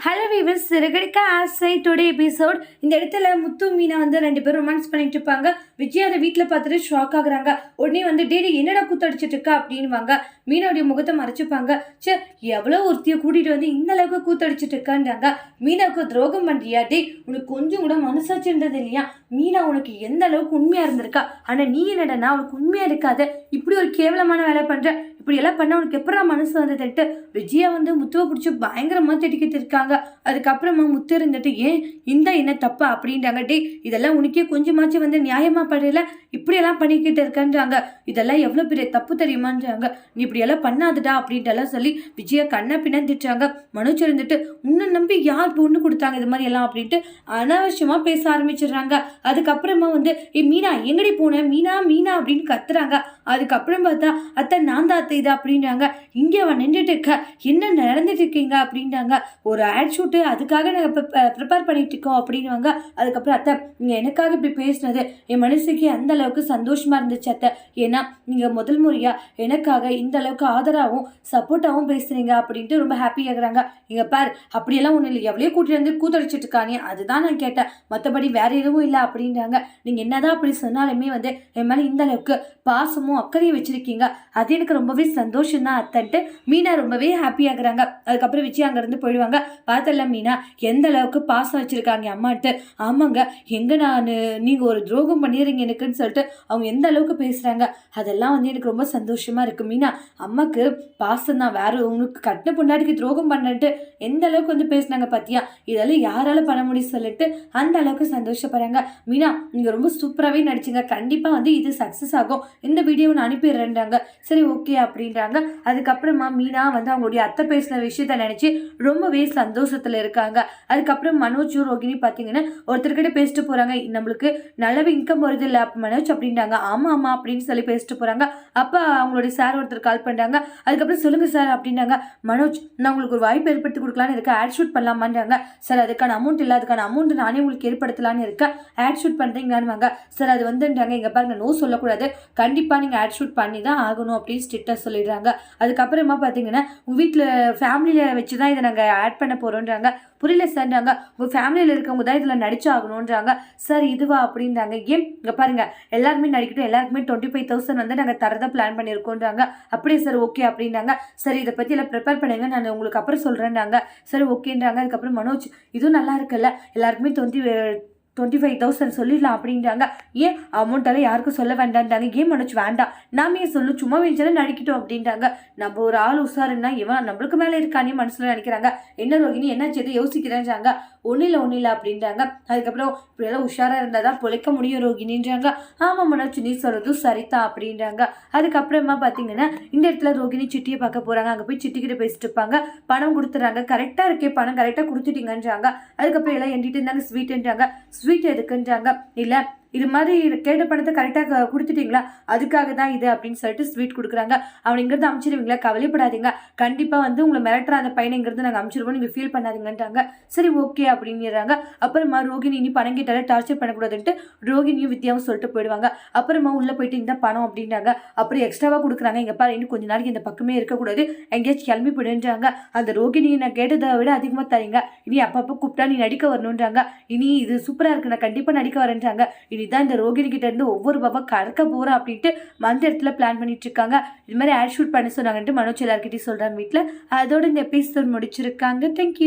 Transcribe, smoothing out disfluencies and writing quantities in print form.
Hello viewers, Siragadikka ஆசை today episode. இந்த இடத்துல முத்து மீனா வந்து 2 பேரும் ரொமான்ஸ் பண்ணிட்டு இருப்பாங்க. விஜய் அதை வீட்டில் பார்த்துட்டு ஷாக் ஆகுறாங்க. உடனே வந்து டேடி என்னடா கூத்தடிச்சிட்டு இருக்கா அப்படின்வாங்க. மீனாவுடைய முகத்தை மறைச்சிப்பாங்க. சே, எவ்வளோ ஒருத்தியை கூட்டிகிட்டு வந்து இந்த அளவுக்கு கூத்தடிச்சிட்டு இருக்கான்றாங்க. மீனாவுக்கு துரோகம் பண்ணுறியா? டே, உனக்கு கொஞ்சம் கூட மனசாட்சின்றது இல்லையா? மீனா உனக்கு எந்த அளவுக்கு உண்மையாக இருந்திருக்கா. ஆனால் நீ என்னடனா அவனுக்கு உண்மையாக இருக்காது, இப்படி ஒரு கேவலமான வேலை பண்ணுற, இப்படி எல்லாம் பண்ண உனக்கு எப்படா மனசு வந்ததுன்ட்டு விஜயா வந்து முத்துவை பிடிச்சி பயங்கரமா திட்டிக்கிட்டு இருக்காங்க. அதுக்கப்புறமா முத்து இருந்துட்டு ஏன் இந்த என்ன தப்பா அப்படின்றாங்க. டே, இதெல்லாம் உனக்கே கொஞ்சமாச்சும் வந்து நியாயமா படல, இப்படியெல்லாம் பண்ணிக்கிட்டு இருக்கன்றாங்க. இதெல்லாம் எவ்வளோ பெரிய தப்பு தெரியுமான்றாங்க. நீ இப்படியெல்லாம் பண்ணாதுடா அப்படின்ட்டு சொல்லி விஜயா கண்ணை பின்னந்துட்டாங்க. மனோஜ் இருந்துட்டு உன்னை நம்பி யார் பொண்ணு கொடுத்தாங்க இது மாதிரி எல்லாம் அப்படின்ட்டு அனாவசியமா பேச ஆரம்பிச்சிடுறாங்க. அதுக்கப்புறமா வந்து மீனா எங்கடி போன, மீனா மீனா அப்படின்னு கத்துறாங்க. அதுக்கப்புறம் பார்த்தா அத்தை நான் தான் அத்தை இது அப்படின்றாங்க. இங்கே அவன் நின்றுட்டு இருக்க, என்ன நடந்துட்டு இருக்கீங்க அப்படின்றாங்க. ஒரு ஆட் ஷூட்டு, அதுக்காக நாங்கள் ப்ரிப்பேர் பண்ணிட்டு இருக்கோம் அப்படின்வாங்க. அதுக்கப்புறம் அத்தை நீங்கள் எனக்காக இப்படி பேசினது என் மனசுக்கு அந்த அளவுக்கு சந்தோஷமா இருந்துச்சு அத்தை. ஏன்னா நீங்கள் முதல் முறையா எனக்காக இந்த அளவுக்கு ஆதரவாகவும் சப்போர்ட்டாகவும் பேசுறீங்க அப்படின்ட்டு ரொம்ப ஹாப்பியாகிறாங்க. இங்க பார், அப்படியெல்லாம் ஒன்றும் இல்லை, எவ்வளோ கூட்டிட்டு வந்து கூத்தடிச்சிட்டு இருக்கானே அதுதான் நான் கேட்டேன், மற்றபடி வேற எதுவும் இல்லை அப்படின்றாங்க. நீங்கள் என்னதான் அப்படி சொன்னாலுமே வந்து என் மேலே இந்த அளவுக்கு பாசமும் அக்கறையும் வச்சிருக்கீங்க, அது எனக்கு ரொம்பவே சந்தோஷம் தான் அத்தன்ட்டு மீனா ரொம்பவே ஹாப்பியாகிறாங்க. அதுக்கப்புறம் விஜய் அங்கேருந்து போயிடுவாங்க. பார்த்தல மீனா எந்த அளவுக்கு பாசம் வச்சிருக்காங்க அம்மாட்டு. ஆமாங்க, எங்க நீங்கள் ஒரு துரோகம் பண்ணிடுறீங்க எனக்குன்னு சொல்லிட்டு அவங்க எந்த அளவுக்கு பேசுகிறாங்க, அதெல்லாம் வந்து எனக்கு ரொம்ப சந்தோஷமா இருக்கு மீனா. அம்மாக்கு பாசம் தான், வேற உனக்கு கட்டின பொண்டாட்டிக்கு துரோகம் பண்ணிட்டு எந்த அளவுக்கு வந்து பேசினாங்க பார்த்தியா, இதெல்லாம் யாரால பண்ண முடியும் சொல்லிட்டு அந்த அளவுக்கு சந்தோஷப்படுறாங்க. மீனா நீங்கள் ரொம்ப சூப்பராகவே நடிச்சிங்க, கண்டிப்பாக வந்து இது சக்ஸஸ் ஆகும், இந்த வீடியோவை நான் அனுப்பிடுறேன்றாங்க. சரி ஓகே அப்படின்றாங்க. அதுக்கப்புறமா மீனா வந்து அவங்களுடைய அத்தை பேசின விஷயத்த நினைச்சு ரொம்பவே சந்தோஷத்துல இருக்காங்க. அதுக்கப்புறம் மனோஜ் ரோகிணி பார்த்தீங்கன்னா ஒருத்தர்கிட்ட பேசிட்டு போறாங்க. நம்மளுக்கு நல்லாவே இன்கம் வருது இல்லை மனோஜ் அப்படின்றாங்க. ஆமா ஆமா அப்படின்னு சொல்லி பேசிட்டு போறாங்க. அப்ப அவங்களுடைய சார் ஒருத்தர் கால் பண்றாங்க. அதுக்கப்புறம் சொல்லுங்க சார் அப்படின்னாங்க. மனோஜ், நான் உங்களுக்கு ஒரு வாய்ப்பு ஏற்படுத்தி கொடுக்கலான்னு இருக்கேன், ஆட் ஷூட் பண்ணலாமான்றாங்க. சார் அதுக்கான அமௌண்ட் இல்லை, அதுக்கான அமௌண்ட் நானே உங்களுக்கு ஏற்படுத்தலான்னு இருக்கேன், ஆட் ஷூட் பண்றீங்களான்னு வாங்க. சார் அது வந்துன்றாங்க. இங்க பாருங்க, நோ சொல்லக்கூடாது, கண்டிப்பா நீங்க ஆட் ஷூட் பண்ணி தான் ஆகணும் அப்படின்னு ஸ்ட்ரிக்டா சொல்லிடுறாங்க. அதுக்கப்புறமா பார்த்தீங்கன்னா உங்கள் வீட்டில் ஃபேமிலியில் வச்சு தான் இதை நாங்கள் ஆட் பண்ண போகிறோன்றாங்க. புரியல சார்ன்றாங்க. உங்கள் ஃபேமிலியில் இருக்கவங்க தான் இதில் நடிச்சாகணுன்றாங்க. சார் இதுவா அப்படின்றாங்க. ஏன் இங்கே பாருங்கள், எல்லாருமே நடிக்கட்டும், எல்லாருக்குமே 25,000 வந்து நாங்கள் தரதான் பிளான் பண்ணியிருக்கோன்றாங்க. அப்படியே சார் ஓகே அப்படின்றாங்க. சரி இதை பற்றி எல்லாம் ப்ரிப்பேர் பண்ணுங்க, நான் உங்களுக்கு அப்புறம் சொல்கிறேன்றாங்க. சரி ஓகேன்றாங்க. அதுக்கப்புறம் மனோஜ், இதுவும் நல்லா இருக்குல்ல, எல்லாருக்குமே 25,000 சொல்லிடலாம் அப்படின்றாங்க. ஏன் அமௌண்ட்டெல்லாம் யாருக்கும் சொல்ல வேண்டான்றாங்க. ஏன் மனோஜ் வேண்டாம், நாமே சொல்லு, சும்மா வேஞ்சாலும் நடிக்கட்டும் அப்படின்றாங்க. நம்ம ஒரு ஆள் உஷாருன்னா இவன் நம்மளுக்கு மேலே இருக்கானே மனசுல நினைக்கிறாங்க. என்ன ரோகிணி என்ன செய்து யோசிக்கிறேன்றாங்க. ஒன்றும் இல்லை அப்படின்றாங்க. அதுக்கப்புறம் இப்படியெல்லாம் உஷாராக இருந்தால் தான் பொழைக்க முடியும் ரோகிணின்றாங்க. ஆமாம் மனோஜ், நீ சொல்கிறதும் சரிதான் அப்படின்றாங்க. அதுக்கப்புறமா பார்த்தீங்கன்னா இந்த இடத்துல ரோகிணி சிட்டியை பார்க்க போகிறாங்க. அங்கே போய் சிட்டிக்கிட்ட பேசிட்டு இருப்பாங்க. பணம் கொடுத்துட்றாங்க. கரெக்டாக இருக்கே, பணம் கரெக்டாக கொடுத்துட்டீங்கன்றாங்க. அதுக்கப்புறம் எல்லாம் எண்டிட்டு இருந்தாங்க. ஸ்வீட்டுன்றாங்க. ஸ்வீட் எதுக்குன்றாங்க. இல்லை இது மாதிரி கேட்ட பணத்தை கரெக்டாக கொடுத்துட்டீங்களா, அதுக்காக தான் இது அப்படின்னு சொல்லிட்டு ஸ்வீட் கொடுக்குறாங்க. அவன் இங்கிருந்து அனுப்பிச்சிடுவீங்களா, கவலைப்படாதீங்க, கண்டிப்பாக வந்து உங்களை மிரட்டுற அந்த பையனை இங்கிருந்து நாங்கள் அனுப்பிச்சிடுவோம், நீங்கள் ஃபீல் பண்ணாதீங்கன்றாங்க. சரி ஓகே அப்படிங்கிறாங்க. அப்புறமா ரோகிணி இனி பணம் கேட்டாலே டார்ச்சர் பண்ணக்கூடாதுன்ட்டு ரோகிணியும் வித்யாவும் சொல்லிட்டு போயிடுவாங்க. அப்புறமா உள்ளே போயிட்டு இந்த பணம் அப்படின்றாங்க. அப்புறம் எக்ஸ்ட்ராவாக கொடுக்குறாங்க. இங்கே பாரு, இன்னும் கொஞ்சம் நாளைக்கு இந்த பக்கமே இருக்கக்கூடாது, எங்கேயாச்சும் கிளம்பி போயிடுன்றாங்க. அந்த ரோகிணி நான் கேட்டதை விட அதிகமாக தரீங்க, இனி அப்பப்போ கூப்பிட்டா நீ நடிக்க வரணுன்றாங்க. இனி இது சூப்பராக இருக்கு, நான் கண்டிப்பாக நடிக்க வரேன்றாங்க. இனிதான் இந்த ரோகிணி கிட்ட இருந்து ஒவ்வொரு பாபா கறக்க போறா அப்படின்ட்டு அந்த இடத்துல பிளான் பண்ணிட்டு இருக்காங்க. இது மாதிரி ஆட் ஷூட் பண்ண சொன்னாங்கன்ட்டு மனோஜ் எல்லார்கிட்டையும் சொல்றாங்க வீட்டில். அதோட இந்த எபிசோட் முடிச்சிருக்காங்க. தேங்க்யூ.